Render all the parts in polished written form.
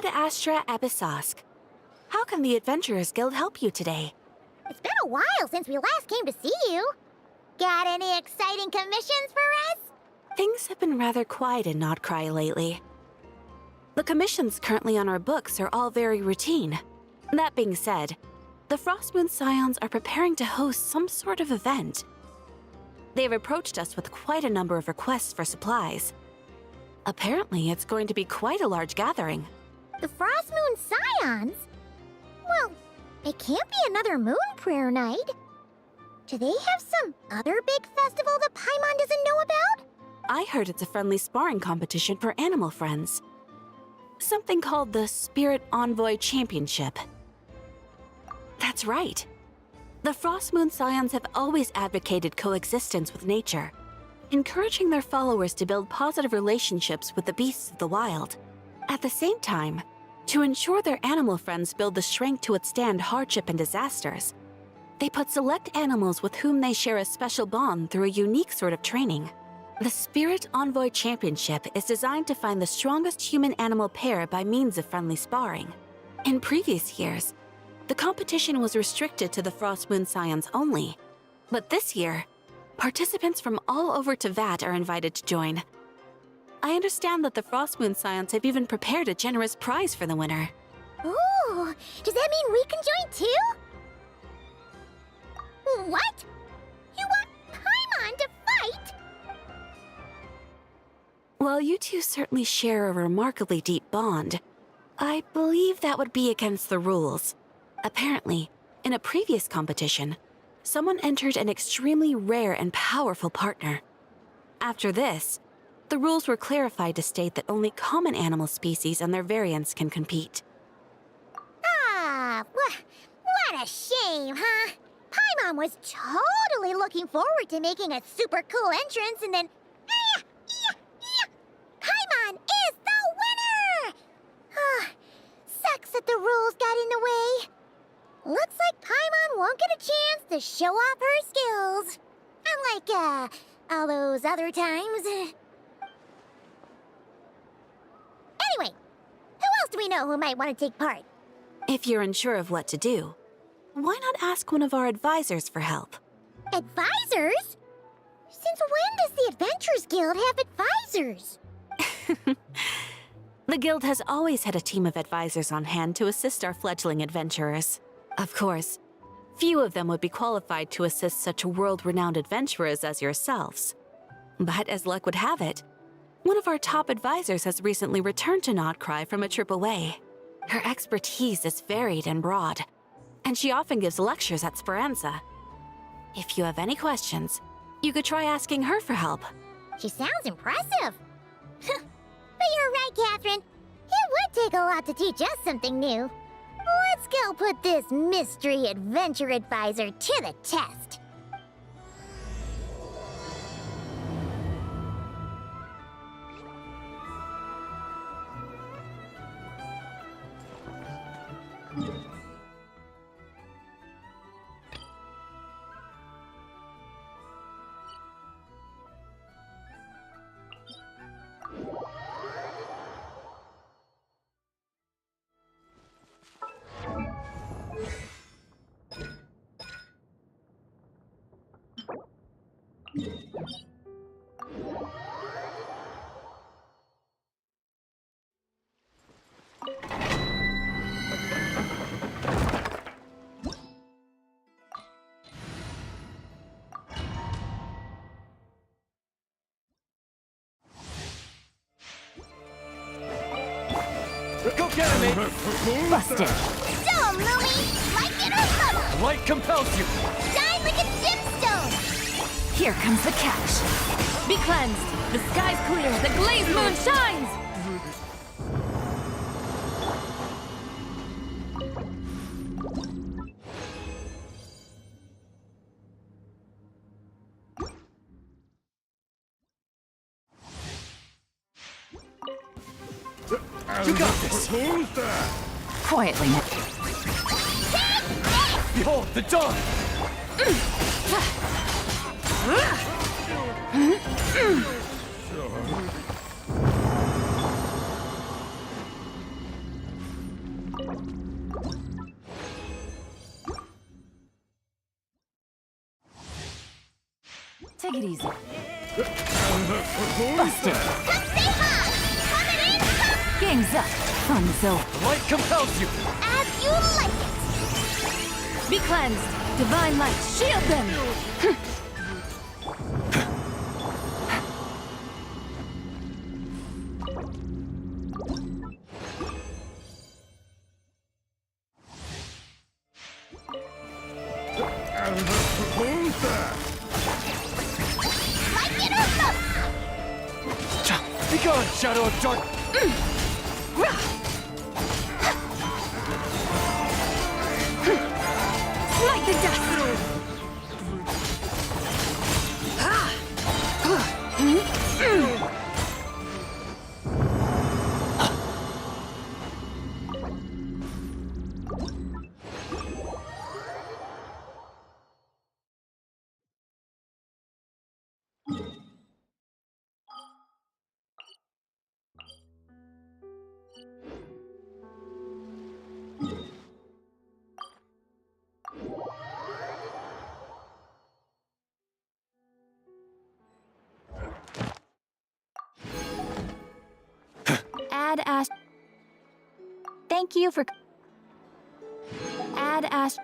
Ad Astra Abyssosk. How can the Adventurers Guild help you today? It's been a while since we last came to see you. Got any exciting commissions for us? Things have been rather quiet in Notcry lately. The commissions currently on our books are all very routine. That being said, the Frostmoon Scions are preparing to host some sort of event. They've approached us with quite a number of requests for supplies. Apparently, it's going to be quite a large gathering. The Frostmoon Scions? Well, it can't be another moon prayer night. Do they have some other big festival that Paimon doesn't know about? I heard it's a friendly sparring competition for animal friends. Something called the Spirit Envoy Championship. That's right. The Frostmoon Scions have always advocated coexistence with nature, encouraging their followers to build positive relationships with the beasts of the wild. At the same time, to ensure their animal friends build the strength to withstand hardship and disasters, they put select animals with whom they share a special bond through a unique sort of training. The Spirit Envoy Championship is designed to find the strongest human-animal pair by means of friendly sparring. In previous years, the competition was restricted to the Frostmoon Scions only, but this year, participants from all over Teyvat are invited to join. I understand that the Frostmoon Scions have even prepared a generous prize for the winner. Ooh, does that mean we can join too? What? You want Paimon to fight? While you two certainly share a remarkably deep bond, I believe that would be against the rules. Apparently, in a previous competition, someone entered an extremely rare and powerful partner. After this, the rules were clarified to state that only common animal species and their variants can compete. Ah, what a shame, huh? Paimon was totally looking forward to making a super cool entrance and then... Paimon is the winner! Sucks that the rules got in the way. Looks like Paimon won't get a chance to show off her skills. Unlike, all those other times. Anyway, who else do we know who might want to take part? If you're unsure of what to do, why not ask one of our advisors for help? Advisors? Since when does the Adventurers Guild have advisors? The guild has always had a team of advisors on hand to assist our fledgling adventurers. Of course, few of them would be qualified to assist such world-renowned adventurers as yourselves. But as luck would have it, one of our top advisors has recently returned to Notcry from a trip away. Her expertise is varied and broad, and she often gives lectures at Speranza. If you have any questions, you could try asking her for help. She sounds impressive. But you're right, Catherine. It would take a lot to teach us something new. Let's go put this mystery adventure advisor to the test. Go get him, mate! Busted! So, Lumi, like it or lump, The light compels you! shine like a gemstone. Here comes the catch. Be cleansed. The sky's clear. The glazed moon shines. You got this! Quietly now. Behold, the dawn! Take it easy. Busted! Come say hi! Coming in, come Game's up. Fun's over. The light compels you! as you like it! Be cleansed. Divine light, shield them. Like it or not! Be gone, Shadow of Dark! Smite the dust. Add Ash. Thank you for. Add Ash.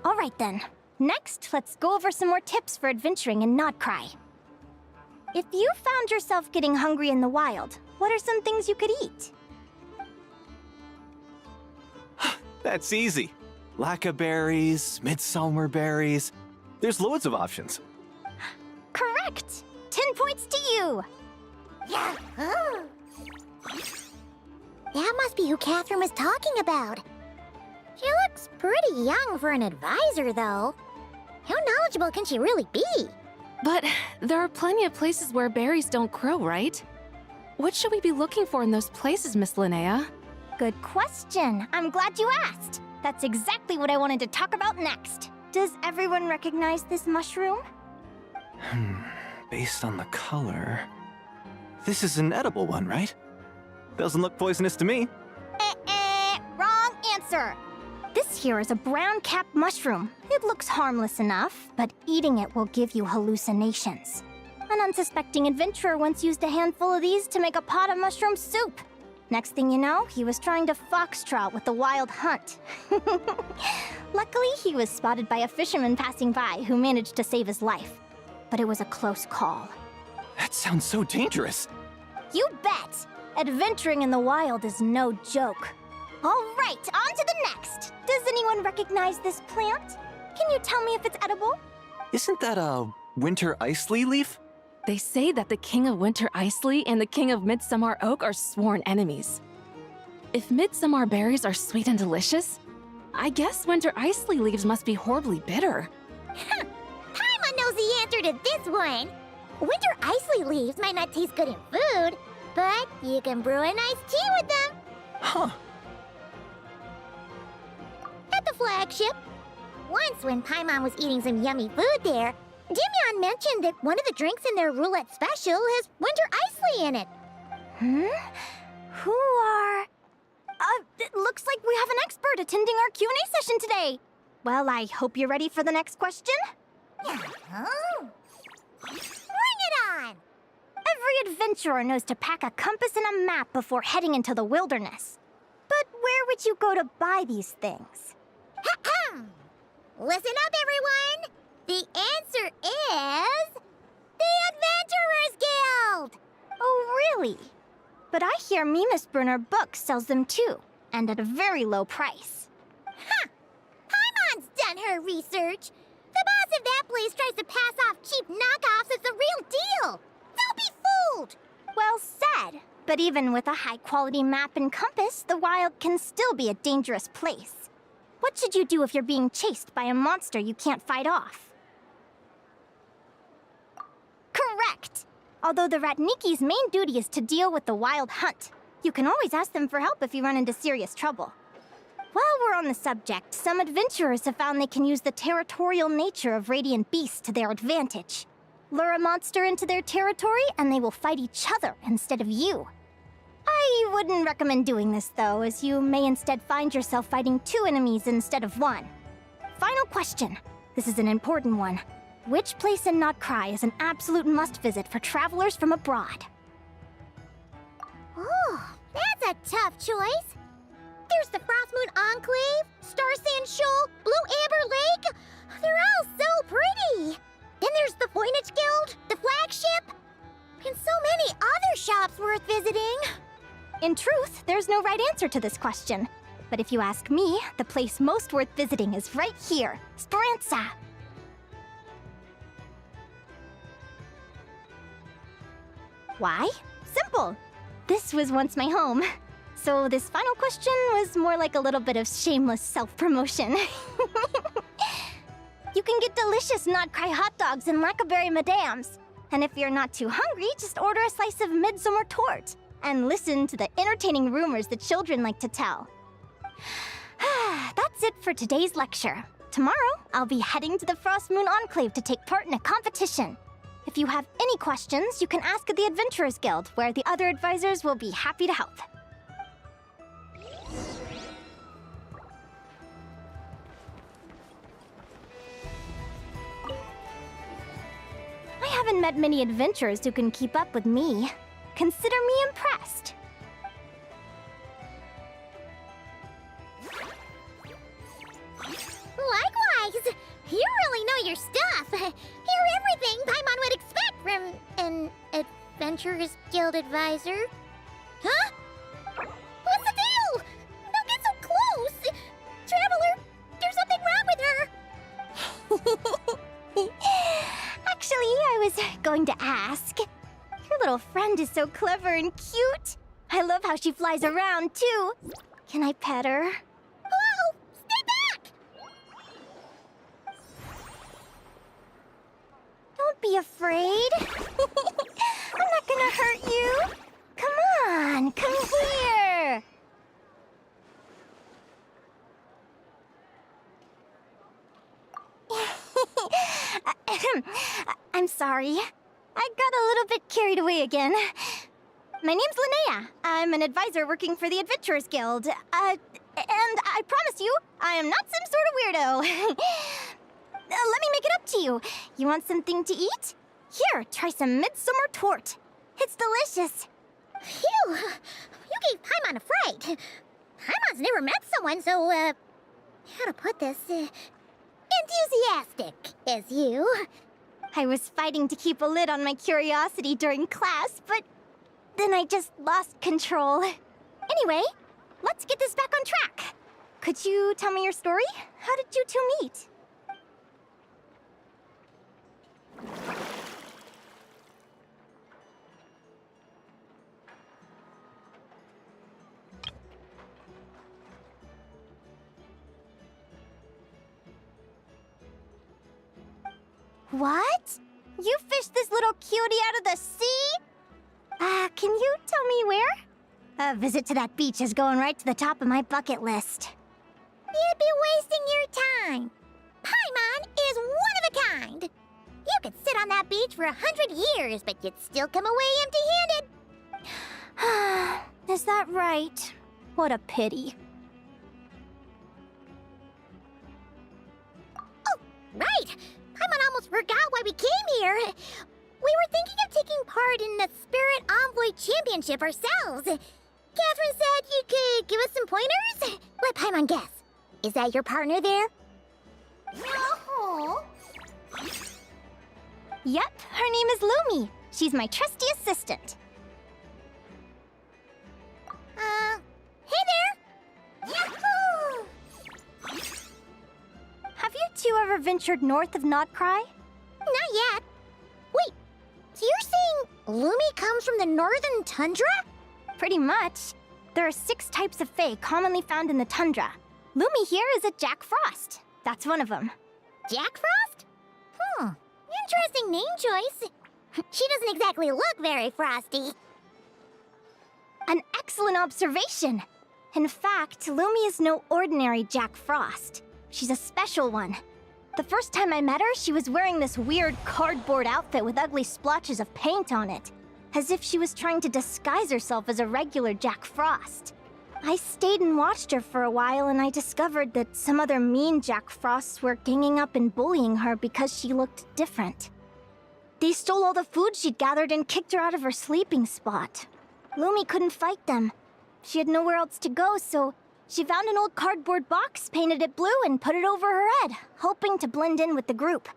All right then. Next, let's go over some more tips for adventuring in Nodcry. If you found yourself getting hungry in the wild, what are some things you could eat? That's easy. Lacca berries, midsummer berries. There's loads of options. Correct! 10 points to you! Yahoo! That must be who Catherine was talking about. She looks pretty young for an advisor, though. How knowledgeable can she really be? But there are plenty of places where berries don't grow, right? What should we be looking for in those places, Miss Linnea? Good question. I'm glad you asked. That's exactly what I wanted to talk about next. Does everyone recognize this mushroom? Based on the color... This is an edible one, right? Doesn't look poisonous to me. Wrong answer. This here is a brown-capped mushroom. It looks harmless enough, but eating it will give you hallucinations. An unsuspecting adventurer once used a handful of these to make a pot of mushroom soup. Next thing you know, he was trying to foxtrot with the wild hunt. Luckily, he was spotted by a fisherman passing by who managed to save his life. But it was a close call. That sounds so dangerous. You bet! Adventuring in the wild is no joke. All right, on to the next. Does anyone recognize this plant? Can you tell me if it's edible? Isn't that a winter ice leaf? They say that the King of Winter Iceley and the King of Midsummer Oak are sworn enemies. If Midsummer berries are sweet and delicious, I guess Winter Iceley leaves must be horribly bitter. Paimon knows the answer to this one. Winter Iceley leaves might not taste good in food, but you can brew an iced tea with them. Huh. At the flagship. Once when Paimon was eating some yummy food there, Dimyon mentioned that one of the drinks in their roulette special has Winter Iceley in it. Who are... it looks like we have an expert attending our Q&A session today. Well, I hope you're ready for the next question. Bring it on! Every adventurer knows to pack a compass and a map before heading into the wilderness. But where would you go to buy these things? Listen up, everyone! The answer is... the Adventurers Guild! Oh, really? But I hear Mimas Brunner Books sells them too, and at a very low price. Paimon's done on her research. The boss of that place tries to pass off cheap knockoffs as the real deal. Don't be fooled! Well said. But even with a high-quality map and compass, the wild can still be a dangerous place. What should you do if you're being chased by a monster you can't fight off? Correct! Although the Ratniki's main duty is to deal with the wild hunt, you can always ask them for help if you run into serious trouble. While we're on the subject, some adventurers have found they can use the territorial nature of radiant beasts to their advantage. Lure a monster into their territory, and they will fight each other instead of you. I wouldn't recommend doing this, though, as you may instead find yourself fighting 2 enemies instead of 1. Final question. This is an important one. Which place in Notcry is an absolute must-visit for travelers from abroad? Oh, that's a tough choice. There's the Frostmoon Enclave, Star Sand Shoal, Blue Amber Lake. They're all so pretty. Then there's the Voynich Guild, the flagship, and so many other shops worth visiting. In truth, there's no right answer to this question. But if you ask me, the place most worth visiting is right here, Speranza. Why? Simple. This was once my home. So this final question was more like a little bit of shameless self-promotion. You can get delicious Notcry hot dogs and Lackaberry Madams. And if you're not too hungry, just order a slice of midsummer tort. And listen to the entertaining rumors the children like to tell. That's it for today's lecture. Tomorrow, I'll be heading to the Frostmoon Enclave to take part in a competition. If you have any questions, you can ask at the Adventurers Guild, where the other advisors will be happy to help. I haven't met many adventurers who can keep up with me. Consider me impressed. Likewise! You really know your stuff. You're everything Paimon would expect from an Adventurers Guild advisor. Huh? What's the deal? Don't get so close! Traveler, there's something wrong with her! Actually, I was going to ask. Your little friend is so clever and cute. I love how she flies around, too. Can I pet her? Whoa! Stay back! Don't be afraid. I'm not gonna hurt you. Come on, come here. I'm sorry. I got a little bit carried away again. My name's Linnea. I'm an advisor working for the Adventurers Guild. And I promise you, I am not some sort of weirdo. Let me make it up to you. You want something to eat? Here, try some midsummer tort. It's delicious. Phew! You gave Paimon a fright. Paimon's never met someone so, how to put this, enthusiastic as you. I was fighting to keep a lid on my curiosity during class, but then I just lost control. Anyway, let's get this back on track. Could you tell me your story? How did you two meet? What? You fished this little cutie out of the sea? Can you tell me where? A visit to that beach is going right to the top of my bucket list. You'd be wasting your time. Paimon is one of a kind. You could sit on that beach for 100 years, but you'd still come away empty-handed. Is that right? What a pity. Oh, right! Paimon almost forgot why we came here. We were thinking of taking part in the Spirit Envoy Championship ourselves. Catherine said you could give us some pointers? Let Paimon guess. Is that your partner there? No. Yep, her name is Lumi. She's my trusty assistant. Hey there! Yahoo! Have you ever ventured north of Nodcry? Not yet. Wait, so you're saying Lumi comes from the northern tundra? Pretty much. There are 6 types of Fae commonly found in the tundra. Lumi here is a Jack Frost. That's one of them. Jack Frost? Interesting name choice. She doesn't exactly look very frosty. An excellent observation. In fact, Lumi is no ordinary Jack Frost. She's a special one. The first time I met her, she was wearing this weird cardboard outfit with ugly splotches of paint on it, as if she was trying to disguise herself as a regular Jack Frost. I stayed and watched her for a while, and I discovered that some other mean Jack Frosts were ganging up and bullying her because she looked different. They stole all the food she'd gathered and kicked her out of her sleeping spot. Lumi couldn't fight them. She had nowhere else to go, so she found an old cardboard box, painted it blue, and put it over her head, hoping to blend in with the group.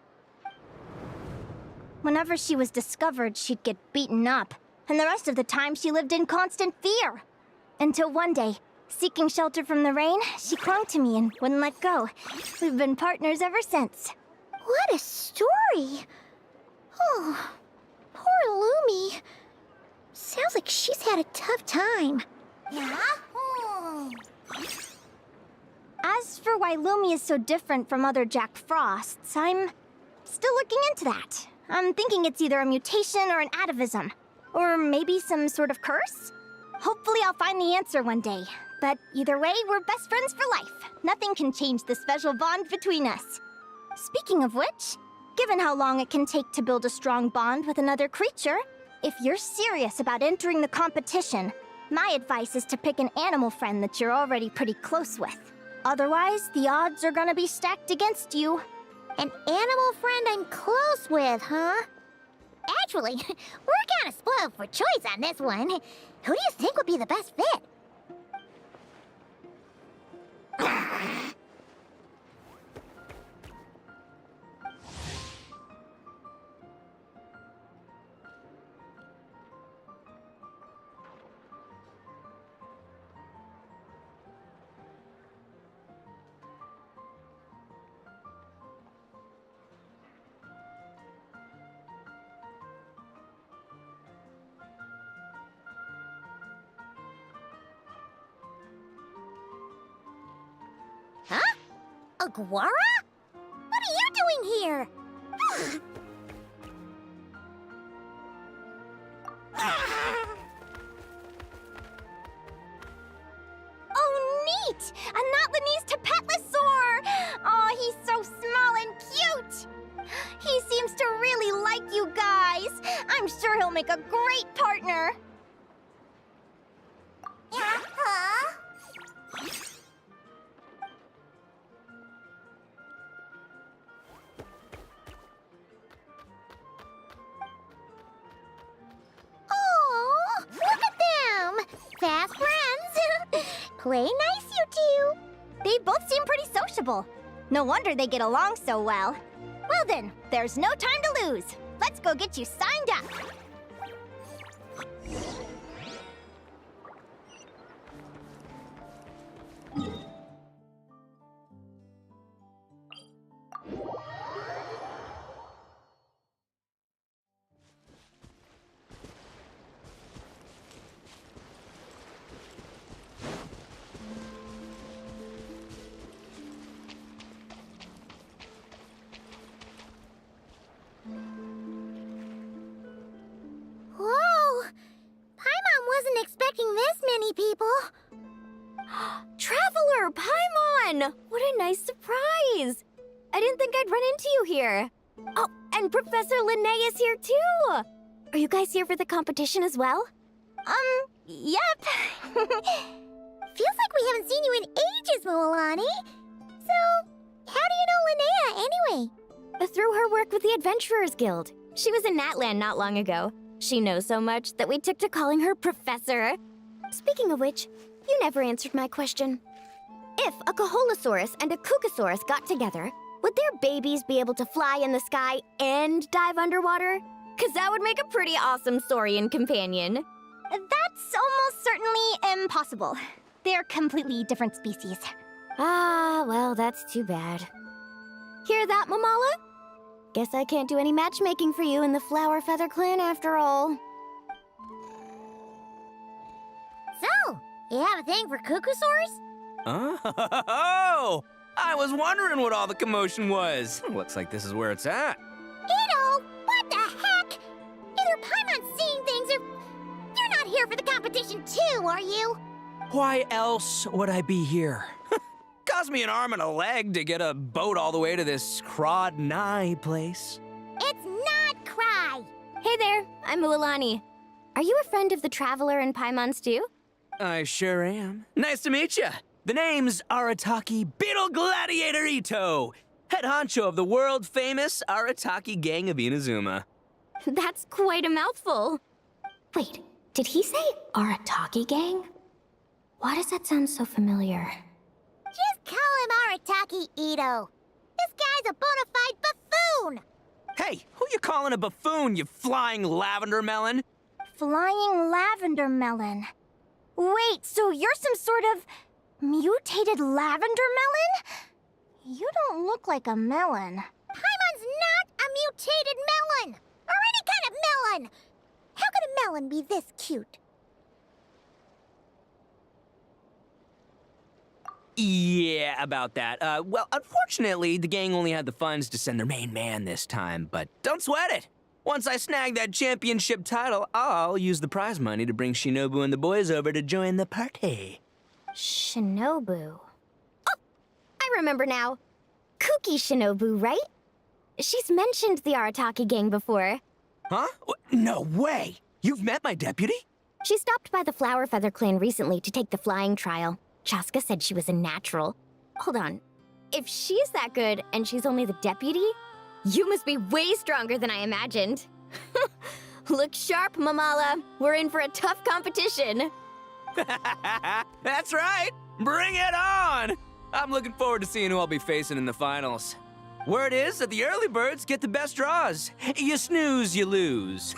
Whenever she was discovered, she'd get beaten up, and the rest of the time she lived in constant fear. Until one day, seeking shelter from the rain, she clung to me and wouldn't let go. We've been partners ever since. What a story! Oh, poor Lumi. Sounds like she's had a tough time. Yeah? As for why Lumi is so different from other Jack Frosts, I'm still looking into that. I'm thinking it's either a mutation or an atavism. Or maybe some sort of curse? Hopefully I'll find the answer one day. But either way, we're best friends for life. Nothing can change the special bond between us. Speaking of which, given how long it can take to build a strong bond with another creature, if you're serious about entering the competition, my advice is to pick an animal friend that you're already pretty close with. Otherwise, the odds are gonna be stacked against you. An animal friend I'm close with, huh? Actually, we're kinda spoiled for choice on this one. Who do you think would be the best fit? Huh? Aguara? What are you doing here? Oh, neat! A Notlanese Tapetlosaur! Oh, he's so small and cute! He seems to really like you guys. I'm sure he'll make a great partner. Huh? Oh, look at them! Fast friends! Play nice, you two! They both seem pretty sociable. No wonder they get along so well. Well then, there's no time to lose. Let's go get you signed up. Whoa! Paimon wasn't expecting this many people. Traveler, Paimon! What a nice surprise! I didn't think I'd run into you here. Oh, and Professor Linnea is here too! Are you guys here for the competition as well? Yep. Feels like we haven't seen you in ages, Moalani. So, how do you know Linnea anyway? Through her work with the Adventurers Guild. She was in Natland not long ago. She knows so much that we took to calling her Professor. Speaking of which, you never answered my question. If a Kaholosaurus and a Kukasaurus got together, would their babies be able to fly in the sky and dive underwater? 'Cause that would make a pretty awesome saurian companion. That's almost certainly impossible. They're completely different species. Ah, well, that's too bad. Hear that, Mamala? Guess I can't do any matchmaking for you in the Flower Feather Clan after all. So, you have a thing for cuckoosaurs? Oh! I was wondering what all the commotion was. Looks like this is where it's at. Ito, what the heck? Either Paimon's seeing things or... You're not here for the competition too, are you? Why else would I be here? Cost me an arm and a leg to get a boat all the way to this Crod Nye place. It's not Cry. Hey there, I'm Ualani. Are you a friend of the Traveler and Paimon Stew? I sure am. Nice to meet you. The name's Arataki Beetle Gladiator Ito, head honcho of the world-famous Arataki gang of Inazuma. That's quite a mouthful. Wait, did he say Arataki gang? Why does that sound so familiar? Just call him Arataki Ito. This guy's a bona fide buffoon. Hey, who you calling a buffoon, you flying lavender melon? Flying lavender melon. Wait, so you're some sort of mutated lavender melon? You don't look like a melon. Paimon's not a mutated melon, or any kind of melon. How could a melon be this cute? Yeah, about that. Well, unfortunately, the gang only had the funds to send their main man this time, but don't sweat it. Once I snag that championship title, I'll use the prize money to bring Shinobu and the boys over to join the party. Shinobu. Oh, I remember now. Kuki Shinobu, right? She's mentioned the Arataki gang before. Huh? No way! You've met my deputy? She stopped by the Flower Feather Clan recently to take the flying trial. Chaska said she was a natural. Hold on. If she's that good and she's only the deputy, you must be way stronger than I imagined. Look sharp, Mamala. We're in for a tough competition. That's right! Bring it on! I'm looking forward to seeing who I'll be facing in the finals. Word is that the early birds get the best draws. You snooze, you lose.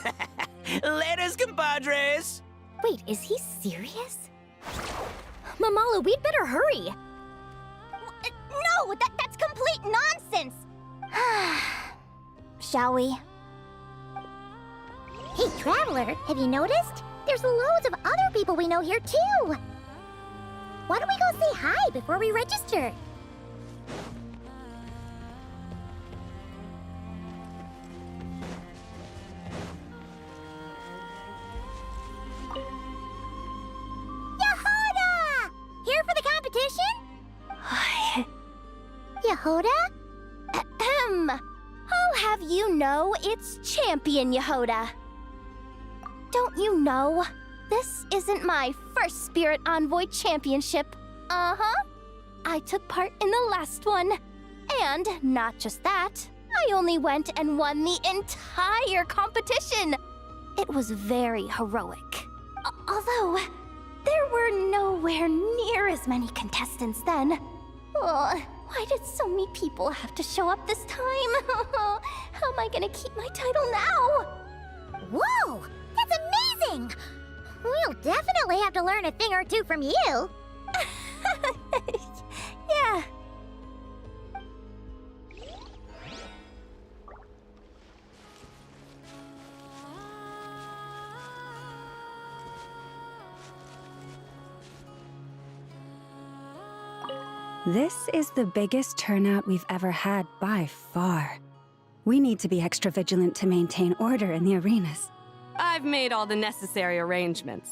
Laters, compadres! Wait, is he serious? Mamala, we'd better hurry. No, that's complete nonsense. Shall we? Hey, Traveler, have you noticed? There's loads of other people we know here, too. Why don't we go say hi before we register? Yehoda! Here for the competition? Yehoda? Ahem. I'll have you know it's Champion Yehoda. Don't you know? This isn't my first Spirit Envoy Championship. Uh-huh. I took part in the last one. And not just that, I only went and won the entire competition. It was very heroic. Although, there were nowhere near as many contestants then. Why did so many people have to show up this time? How am I gonna keep my title now? Whoa! That's amazing! We'll definitely have to learn a thing or two from you. Yeah. This is the biggest turnout we've ever had by far. We need to be extra vigilant to maintain order in the arenas. I've made all the necessary arrangements.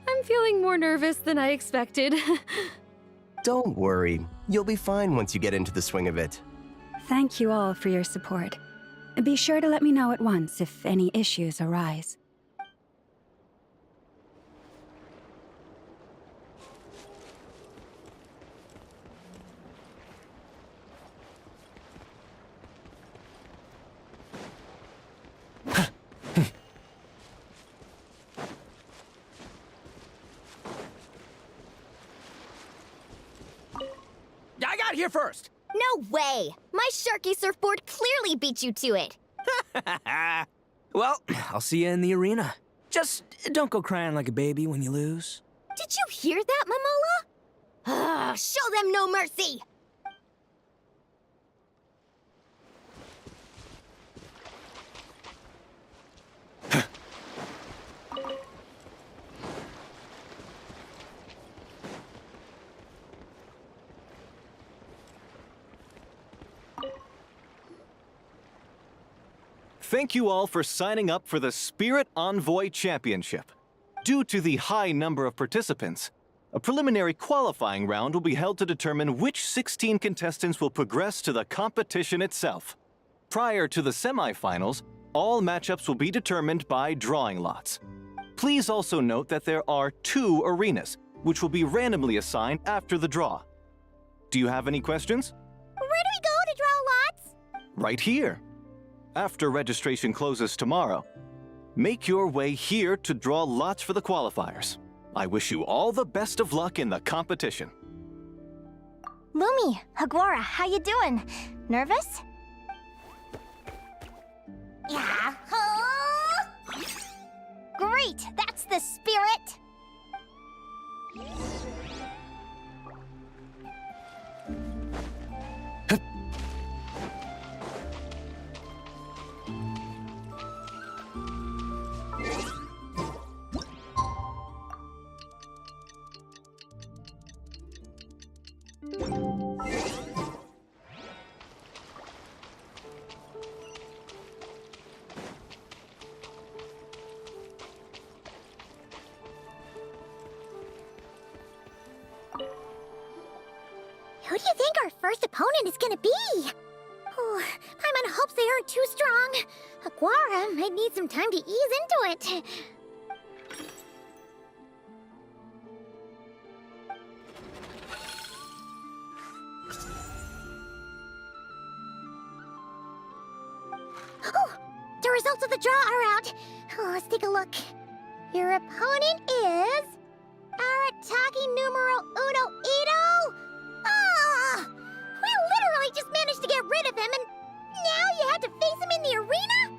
I'm feeling more nervous than I expected. Don't worry. You'll be fine once you get into the swing of it. Thank you all for your support. Be sure to let me know at once if any issues arise. I got here first! No way! My Sharky surfboard clearly beat you to it. Well, I'll see you in the arena. Just don't go crying like a baby when you lose. Did you hear that, Mamala? Show them no mercy! Thank you all for signing up for the Spirit Envoy Championship. Due to the high number of participants, a preliminary qualifying round will be held to determine which 16 contestants will progress to the competition itself. Prior to the semifinals, all matchups will be determined by drawing lots. Please also note that there are 2 arenas, which will be randomly assigned after the draw. Do you have any questions? Where do we go to draw lots? Right here. After registration closes tomorrow, make your way here to draw lots for the qualifiers. I wish you all the best of luck in the competition. Lumi, Haguara, how you doing? Nervous? Yeah. Great, that's the spirit. Who do you think our first opponent is gonna be? Oh, Paimon hopes they aren't too strong. Haguara might need some time to ease into it. Oh, the results of the draw are out. Oh, let's take a look. Your opponent is Arataki numero uno Ito. Ah! We literally just managed to get rid of him, and now you have to face him in the arena?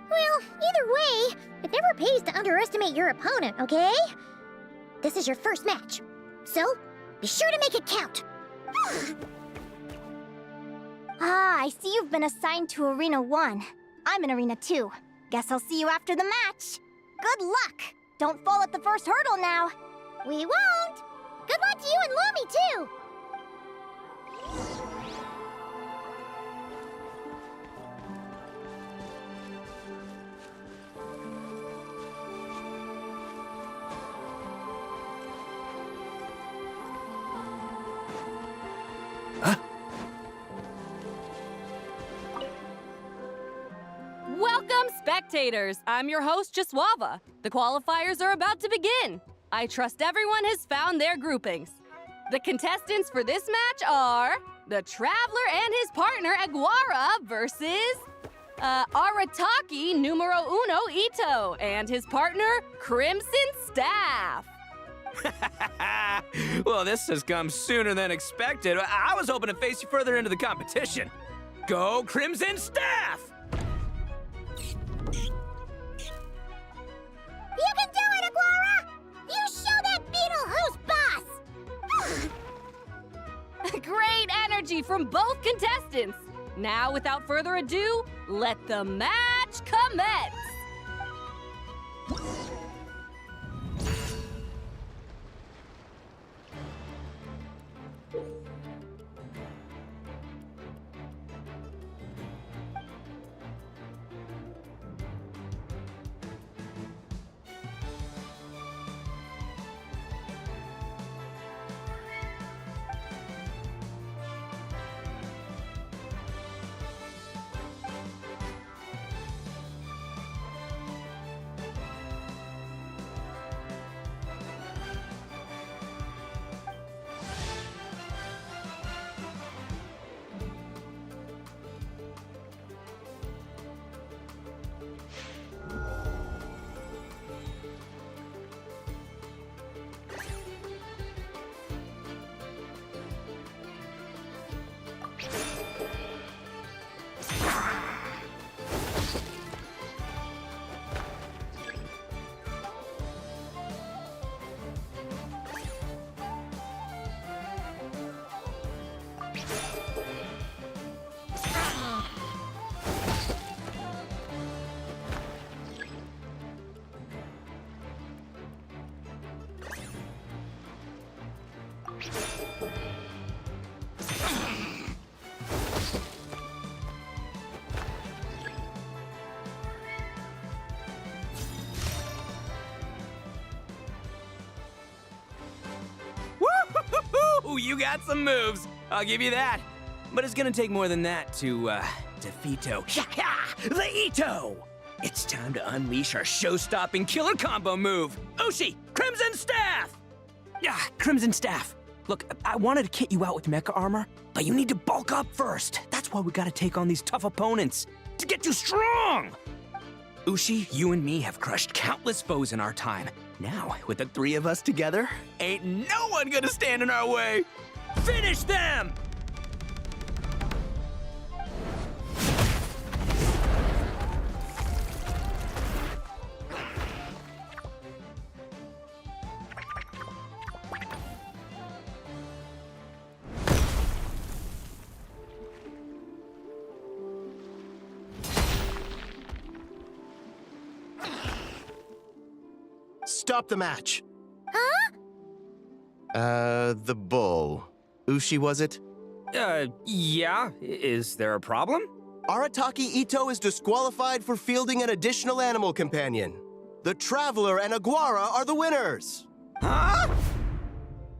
Well, either way, it never pays to underestimate your opponent, okay? This is your first match, so be sure to make it count. Ah, I see you've been assigned to Arena 1. I'm in Arena 2. Guess I'll see you after the match. Good luck! Don't fall at the first hurdle now. We won't. Good luck to you and Lumi, too. Welcome, spectators! I'm your host, Jaswava. The qualifiers are about to begin. I trust everyone has found their groupings. The contestants for this match are the Traveler and his partner, Aguara, versus Arataki numero uno Ito and his partner, Crimson Staff. Well, this has come sooner than expected. I was hoping to face you further into the competition. Go Crimson Staff! You can do it, Aguara! You show that beetle who's boss! Great energy from both contestants. Now, without further ado, let the match commence. You got some moves, I'll give you that. But it's gonna take more than that to, defeato. The Ito! It's time to unleash our show-stopping killer combo move. Ushi, Crimson Staff! Crimson Staff. Look, I wanted to kit you out with mecha armor, but you need to bulk up first. That's why we gotta take on these tough opponents, to get you strong! Ushi, you and me have crushed countless foes in our time. Now, with the three of us together, ain't no one gonna stand in our way. Finish them! Stop the match. Huh? The bull. Ushi, was it? Yeah. Is there a problem? Arataki Ito is disqualified for fielding an additional animal companion. The Traveler and Aguara are the winners. Huh?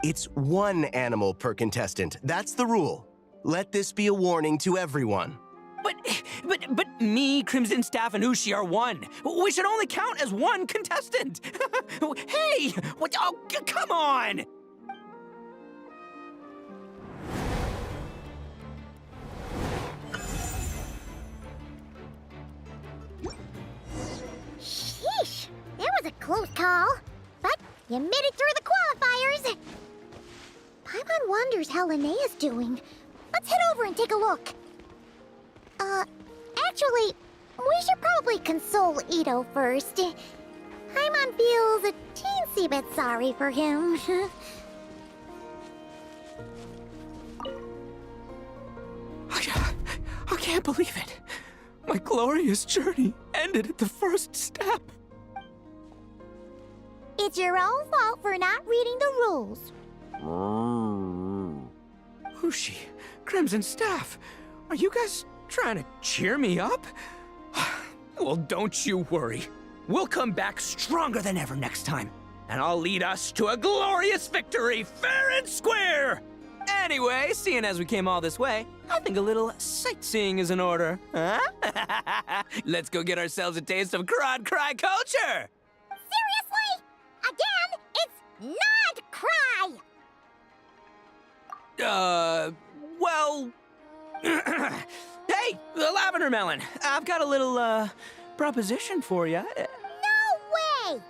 It's one animal per contestant. That's the rule. Let this be a warning to everyone. But me, Crimson Staff, and Ushi are one. We should only count as one contestant. Hey, what? Oh, come on! Sheesh, that was a close call. But you made it through the qualifiers. Paimon wonders how Linnea's doing. Let's head over and take a look. Actually, we should probably console Ito first. Paimon feels a teensy bit sorry for him. I can't believe it. My glorious journey ended at the first step. It's your own fault for not reading the rules. Ushi, Crimson Staff, are you guys trying to cheer me up? Well, don't you worry. We'll come back stronger than ever next time, and I'll lead us to a glorious victory, fair and square! Anyway, seeing as we came all this way, I think a little sightseeing is in order, huh? Let's go get ourselves a taste of Crod Cry culture! Seriously? Again, it's not cry! Well... Hey, the Lavender Melon, I've got a little, proposition for you. No way!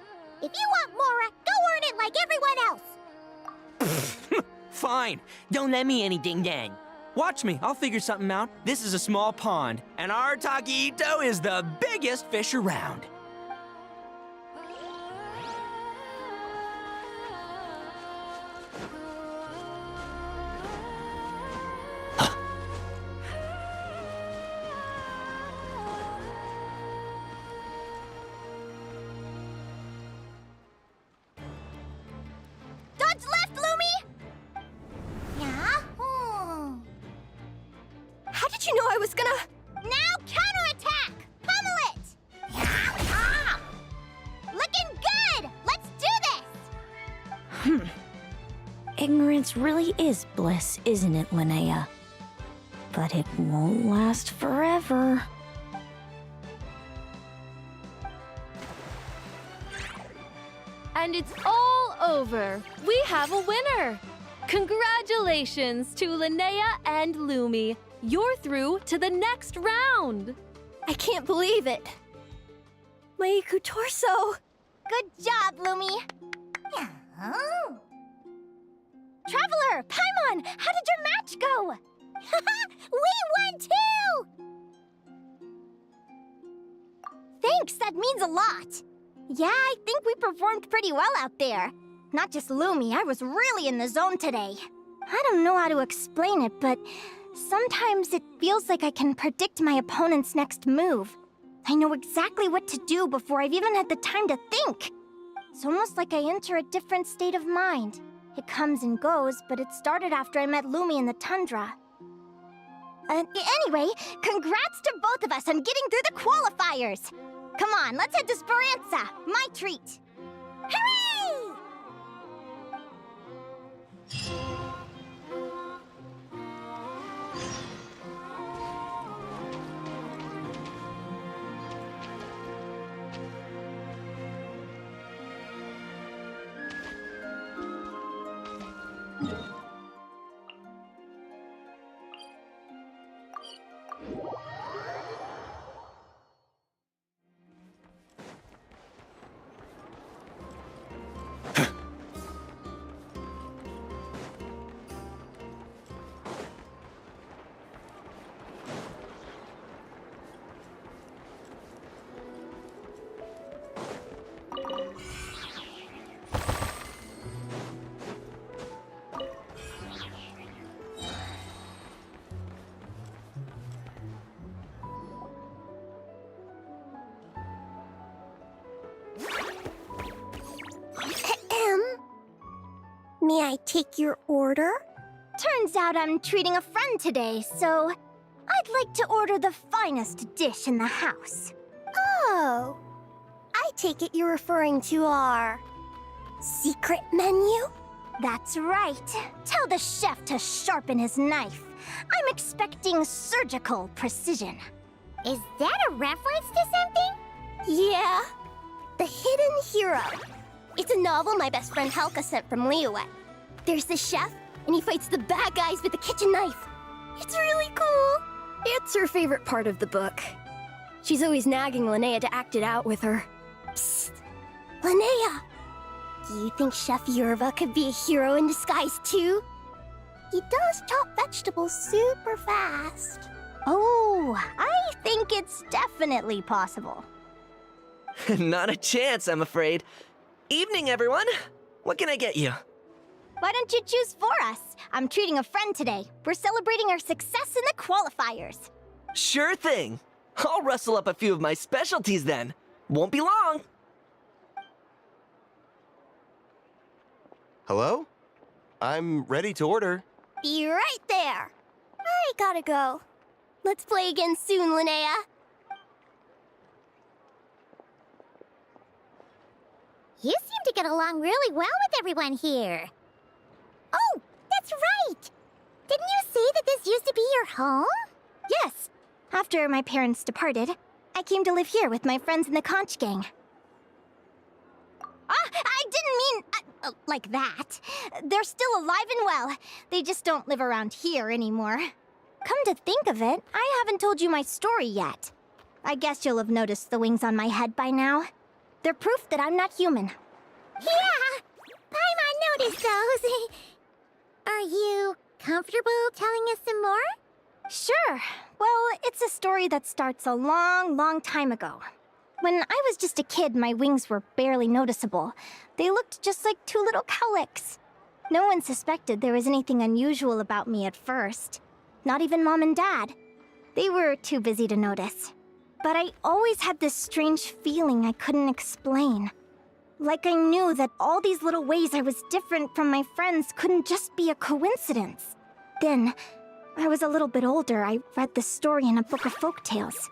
If you want Mora, go earn it like everyone else! Fine, don't let me anything then. Watch me, I'll figure something out. This is a small pond, and Arataki Ito is the biggest fish around. Dodge left, Lumi! Yeah? How did you know I was gonna... Now counterattack! Pummel it! Yeah. Looking good! Let's do this! Ignorance really is bliss, isn't it, Linnea? But it won't last forever. And it's all over. We have a winner. Congratulations to Linnea and Lumi. You're through to the next round. I can't believe it. Meiku Torso. Good job, Lumi! Oh. Traveler! Paimon! How did your match go? We won too! Thanks, that means a lot. Yeah, I think we performed pretty well out there. Not just Lumi, I was really in the zone today. I don't know how to explain it, but sometimes it feels like I can predict my opponent's next move. I know exactly what to do before I've even had the time to think. It's almost like I enter a different state of mind. It comes and goes, but it started after I met Lumi in the tundra. Anyway, congrats to both of us on getting through the qualifiers! Come on, let's head to Speranza, my treat! Hooray! May I take your order? Turns out I'm treating a friend today, so I'd like to order the finest dish in the house. Oh, I take it you're referring to our secret menu? That's right. Tell the chef to sharpen his knife. I'm expecting surgical precision. Is that a reference to something? Yeah. The Hidden Hero. It's a novel my best friend Helka sent from Linnea. There's the chef, and he fights the bad guys with a kitchen knife. It's really cool. It's her favorite part of the book. She's always nagging Linnea to act it out with her. Psst. Linnea! Do you think Chef Yerva could be a hero in disguise too? He does chop vegetables super fast. Oh, I think it's definitely possible. Not a chance, I'm afraid. Evening, everyone. What can I get you? Why don't you choose for us? I'm treating a friend today. We're celebrating our success in the qualifiers. Sure thing. I'll rustle up a few of my specialties then. Won't be long. Hello? I'm ready to order. Be right there. I gotta go. Let's play again soon, Linnea. You seem to get along really well with everyone here. Oh, that's right! Didn't you say that this used to be your home? Yes. After my parents departed, I came to live here with my friends in the conch gang. I didn't mean like that. They're still alive and well. They just don't live around here anymore. Come to think of it, I haven't told you my story yet. I guess you'll have noticed the wings on my head by now. They're proof that I'm not human. Yeah! Paimon noticed those. Are you comfortable telling us some more? Sure. Well, it's a story that starts a long, long time ago. When I was just a kid, my wings were barely noticeable. They looked just like two little cowlicks. No one suspected there was anything unusual about me at first. Not even Mom and Dad. They were too busy to notice. But I always had this strange feeling I couldn't explain. Like I knew that all these little ways I was different from my friends couldn't just be a coincidence. Then, I was a little bit older, I read this story in a book of folktales.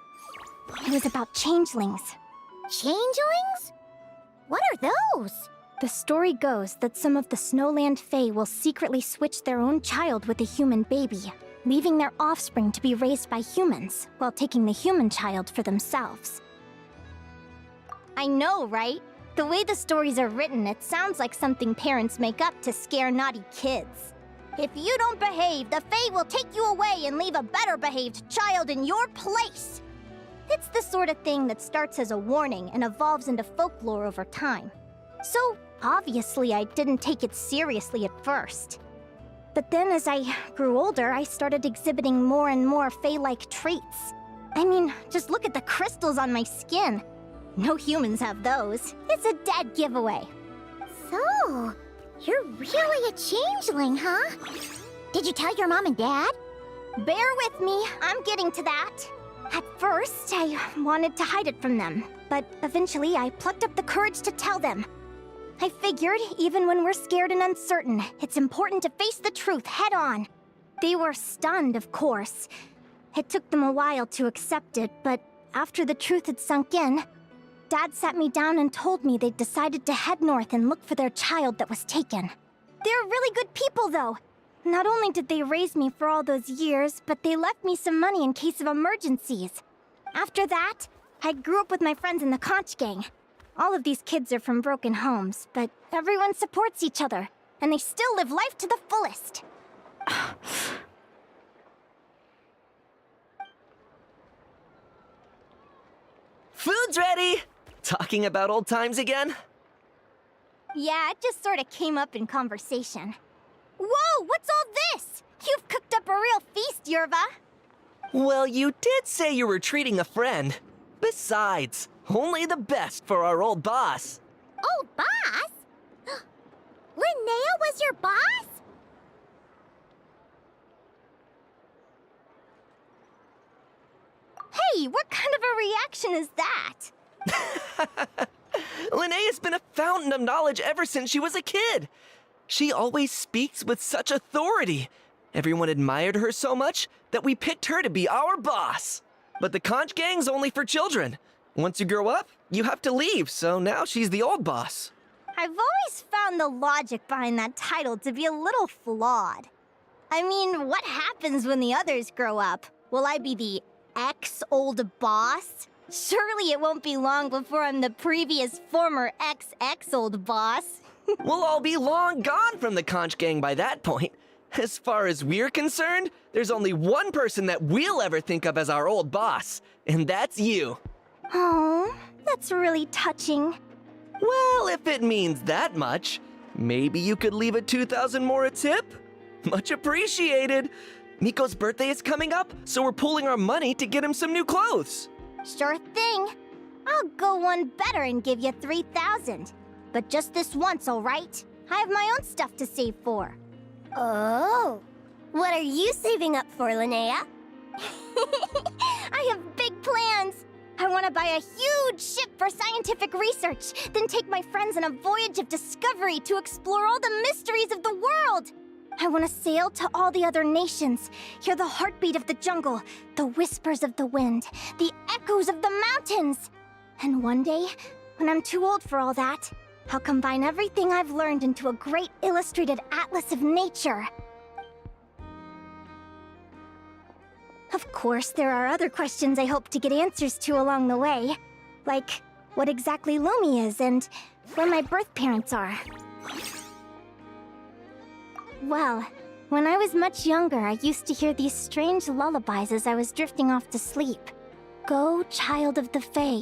It was about changelings. Changelings? What are those? The story goes that some of the Snowland Fae will secretly switch their own child with a human baby, leaving their offspring to be raised by humans, while taking the human child for themselves. I know, right? The way the stories are written, it sounds like something parents make up to scare naughty kids. If you don't behave, the Fae will take you away and leave a better-behaved child in your place. It's the sort of thing that starts as a warning and evolves into folklore over time. So, obviously, I didn't take it seriously at first. But then as I grew older, I started exhibiting more and more Fae-like traits. I mean, just look at the crystals on my skin. No humans have those. It's a dead giveaway. So, you're really a changeling, huh? Did you tell your mom and dad? Bear with me, I'm getting to that. At first, I wanted to hide it from them, but eventually I plucked up the courage to tell them. I figured, even when we're scared and uncertain, it's important to face the truth head on. They were stunned, of course. It took them a while to accept it, but after the truth had sunk in, Dad sat me down and told me they'd decided to head north and look for their child that was taken. They're really good people, though. Not only did they raise me for all those years, but they left me some money in case of emergencies. After that, I grew up with my friends in the conch gang. All of these kids are from broken homes, but everyone supports each other, and they still live life to the fullest. Food's ready! Talking about old times again? Yeah, it just sort of came up in conversation. Whoa, what's all this? You've cooked up a real feast, Yerva. Well, you did say you were treating a friend. Besides, only the best for our old boss. Old boss? Linnea was your boss? Hey, what kind of a reaction is that? Linnea's been a fountain of knowledge ever since she was a kid. She always speaks with such authority. Everyone admired her so much that we picked her to be our boss. But the conch gang's only for children. Once you grow up, you have to leave, so now she's the old boss. I've always found the logic behind that title to be a little flawed. I mean, what happens when the others grow up? Will I be the ex-old boss? Surely it won't be long before I'm the previous former ex-old boss. We'll all be long gone from the conch gang by that point. As far as we're concerned, there's only one person that we'll ever think of as our old boss, and that's you. Oh, that's really touching. Well, if it means that much, maybe you could leave a 2,000 more a tip? Much appreciated. Miko's birthday is coming up, so we're pooling our money to get him some new clothes. Sure thing. I'll go one better and give you 3,000. But just this once, all right? I have my own stuff to save for. Oh. What are you saving up for, Linnea? I have big plans. I want to buy a huge ship for scientific research, then take my friends on a voyage of discovery to explore all the mysteries of the world. I want to sail to all the other nations, hear the heartbeat of the jungle, the whispers of the wind, the echoes of the mountains. And one day, when I'm too old for all that, I'll combine everything I've learned into a great illustrated atlas of nature. Of course, there are other questions I hope to get answers to along the way. Like, what exactly Lumi is and where my birth parents are. Well, when I was much younger, I used to hear these strange lullabies as I was drifting off to sleep. Go, child of the Fae.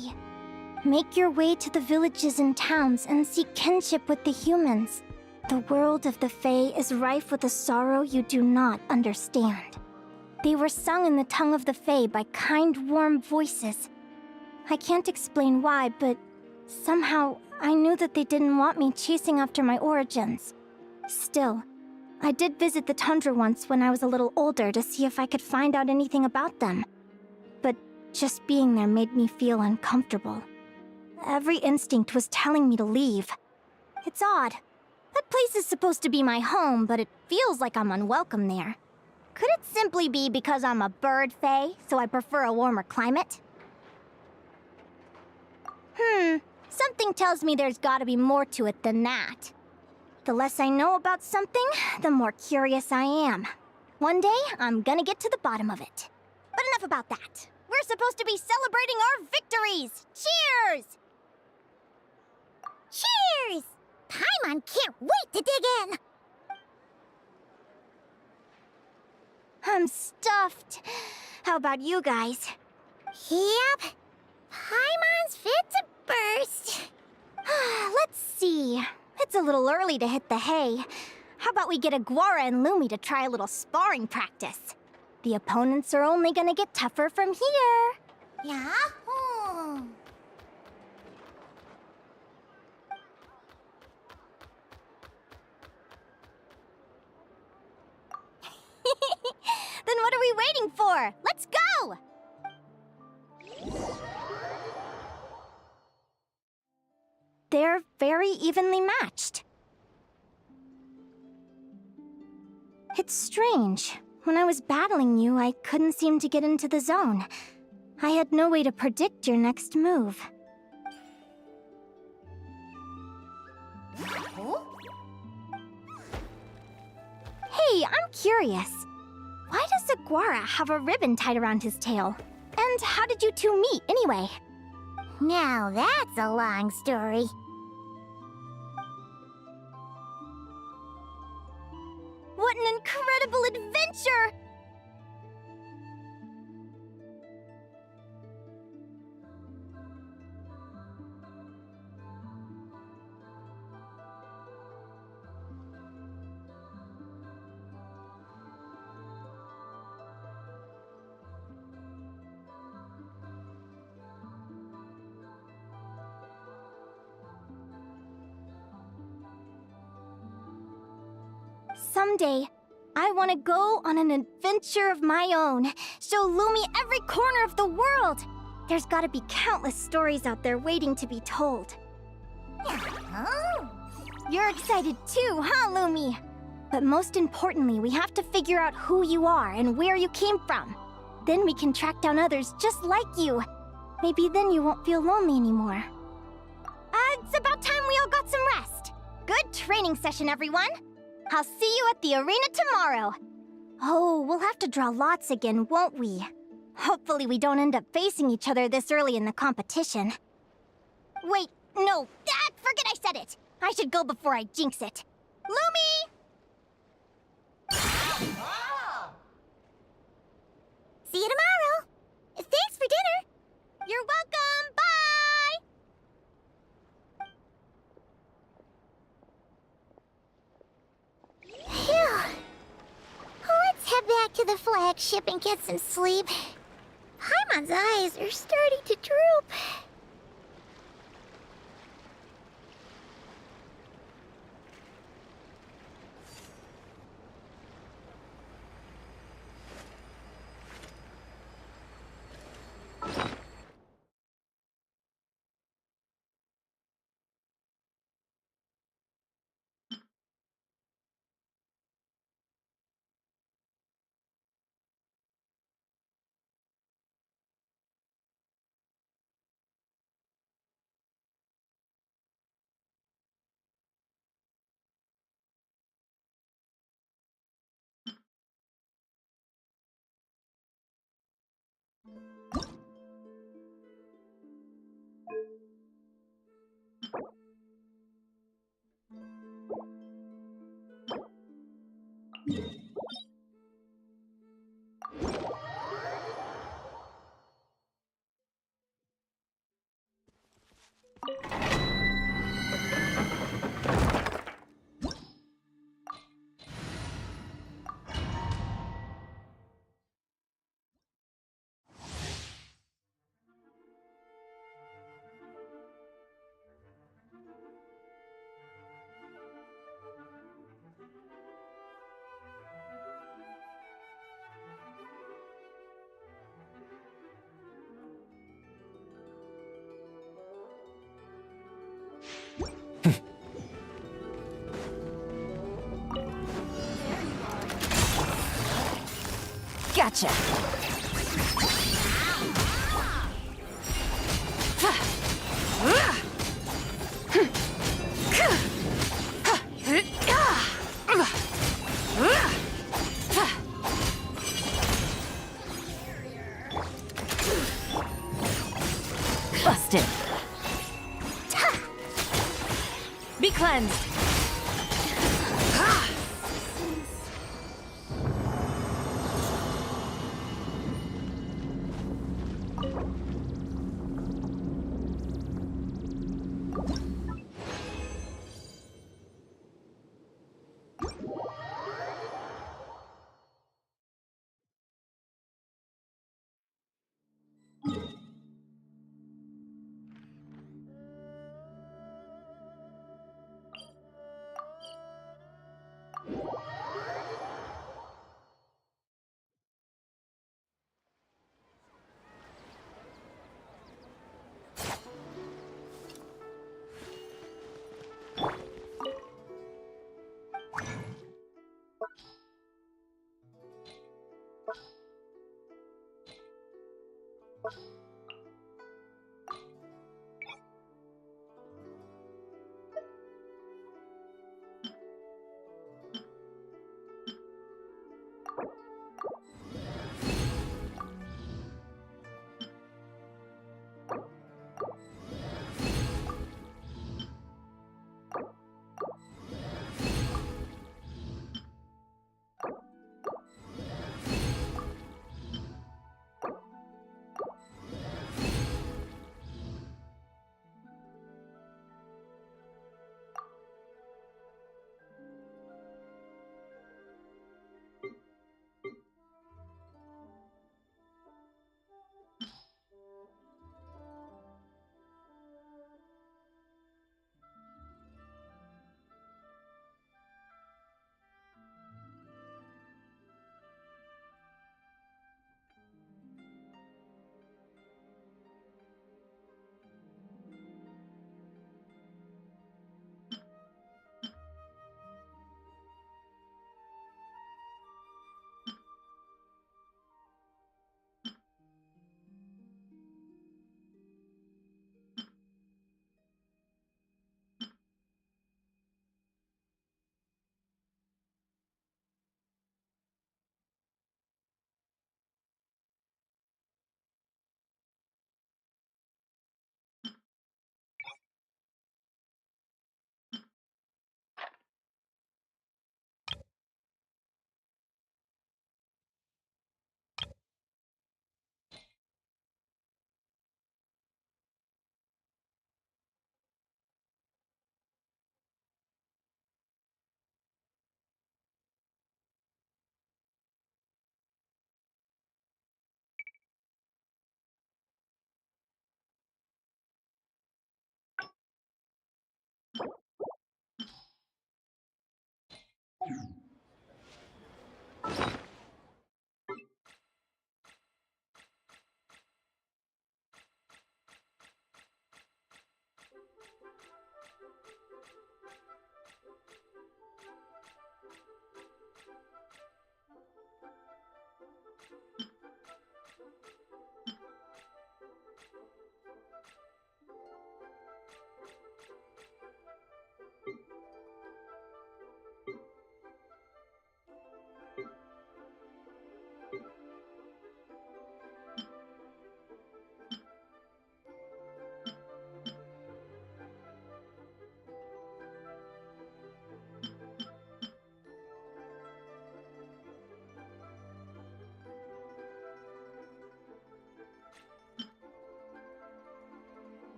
Make your way to the villages and towns and seek kinship with the humans. The world of the Fae is rife with a sorrow you do not understand. They were sung in the tongue of the Fae by kind, warm voices. I can't explain why, but somehow I knew that they didn't want me chasing after my origins. Still, I did visit the tundra once when I was a little older to see if I could find out anything about them. But just being there made me feel uncomfortable. Every instinct was telling me to leave. It's odd. That place is supposed to be my home, but it feels like I'm unwelcome there. Could it simply be because I'm a bird fae, so I prefer a warmer climate? Something tells me there's gotta be more to it than that. The less I know about something, the more curious I am. One day, I'm gonna get to the bottom of it. But enough about that. We're supposed to be celebrating our victories! Cheers! Cheers! Paimon can't wait to dig in! I'm stuffed. How about you guys? Yep. Paimon's fit to burst. Let's see. It's a little early to hit the hay. How about we get Aguara and Lumi to try a little sparring practice? The opponents are only gonna get tougher from here. Yahoo! Then what are we waiting for? Let's go! They're very evenly matched. It's strange. When I was battling you, I couldn't seem to get into the zone. I had no way to predict your next move. Hey, I'm curious. Why does Aguara have a ribbon tied around his tail? And how did you two meet, anyway? Now that's a long story. What an incredible adventure! Someday, I want to go on an adventure of my own. Show Lumi every corner of the world. There's got to be countless stories out there waiting to be told. You're excited too, huh, Lumi? But most importantly, we have to figure out who you are and where you came from. Then we can track down others just like you. Maybe then you won't feel lonely anymore. It's about time we all got some rest. Good training session, everyone. I'll see you at the arena tomorrow. Oh, we'll have to draw lots again, won't we? Hopefully we don't end up facing each other this early in the competition. Wait, no, forget I said it. I should go before I jinx it. Lumi! See you tomorrow. Thanks for dinner. You're welcome. Bye! Phew. Let's head back to the flagship and get some sleep. Paimon's eyes are starting to droop. Gotcha! Busted! Be cleansed!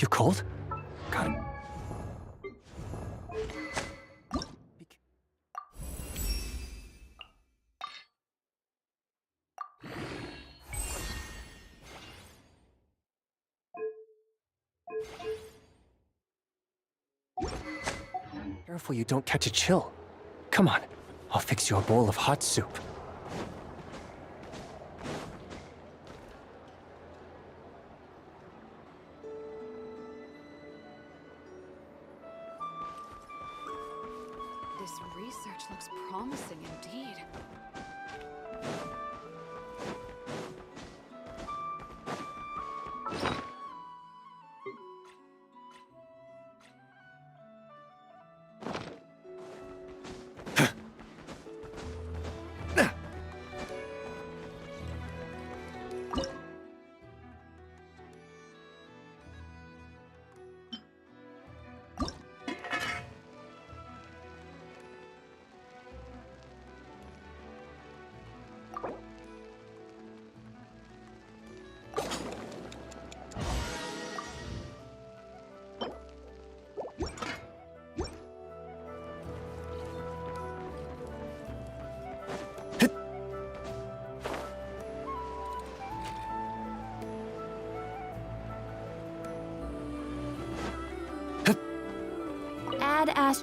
You cold? Got it. Careful you don't catch a chill. Come on, I'll fix you a bowl of hot soup. This research looks promising indeed. Add Ash.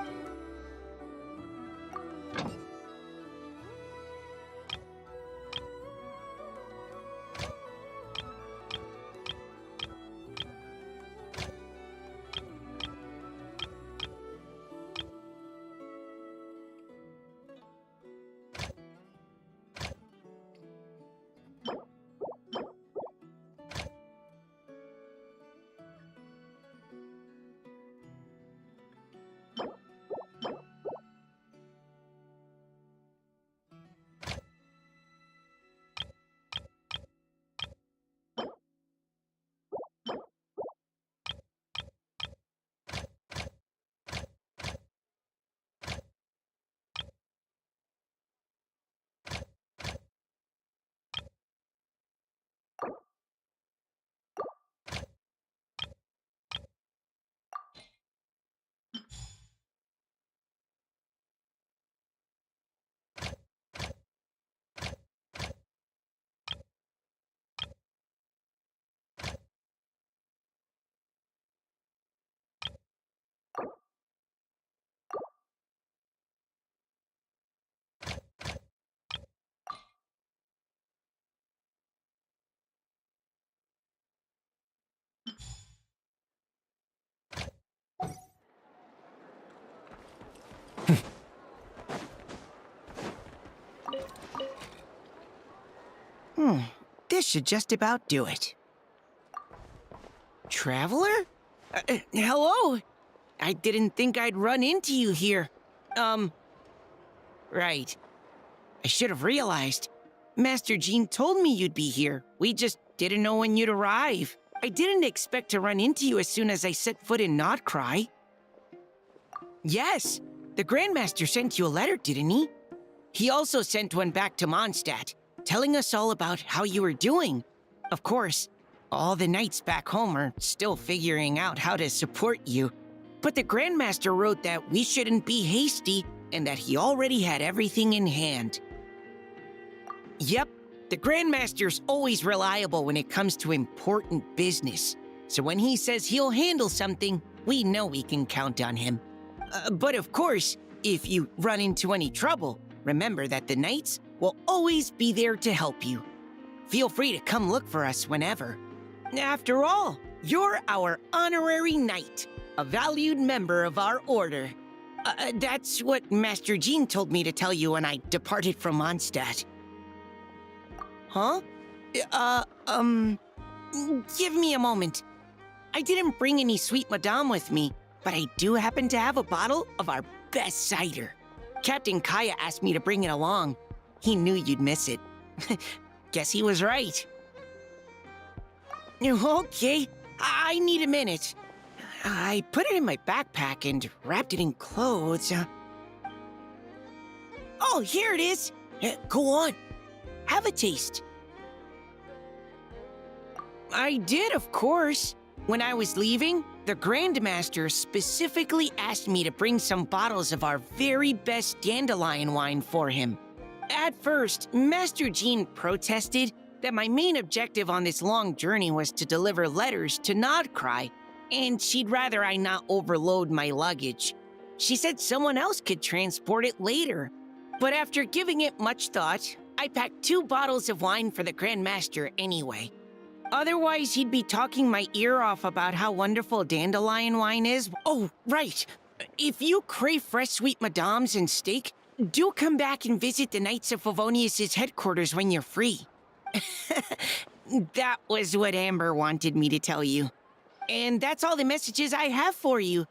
This should just about do it. Traveler? Hello? I didn't think I'd run into you here. Right. I should have realized. Master Jean told me you'd be here. We just didn't know when you'd arrive. I didn't expect to run into you as soon as I set foot in Notcry. Yes, the Grandmaster sent you a letter, didn't he? He also sent one back to Mondstadt, telling us all about how you were doing. Of course, all the knights back home are still figuring out how to support you. But the Grandmaster wrote that we shouldn't be hasty and that he already had everything in hand. Yep, the Grandmaster's always reliable when it comes to important business. So when he says he'll handle something, we know we can count on him. But of course, if you run into any trouble, remember that the knights will always be there to help you. Feel free to come look for us whenever. After all, you're our honorary knight, a valued member of our order. That's what Master Jean told me to tell you when I departed from Mondstadt. Huh? Give me a moment. I didn't bring any sweet madame with me, but I do happen to have a bottle of our best cider. Captain Kaya asked me to bring it along. He knew you'd miss it. Guess he was right. Okay, I need a minute. I put it in my backpack and wrapped it in clothes. Oh, here it is. Go on. Have a taste. I did, of course. When I was leaving, the Grandmaster specifically asked me to bring some bottles of our very best dandelion wine for him. At first, Master Jean protested that my main objective on this long journey was to deliver letters to Nodcry, and she'd rather I not overload my luggage. She said someone else could transport it later. But after giving it much thought, I packed 2 bottles of wine for the Grandmaster anyway. Otherwise, he'd be talking my ear off about how wonderful dandelion wine is. Oh, right. If you crave fresh sweet madams and steak, do come back and visit the Knights of Favonius' headquarters when you're free. That was what Amber wanted me to tell you. And that's all the messages I have for you.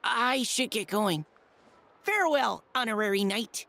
I should get going. Farewell, honorary knight.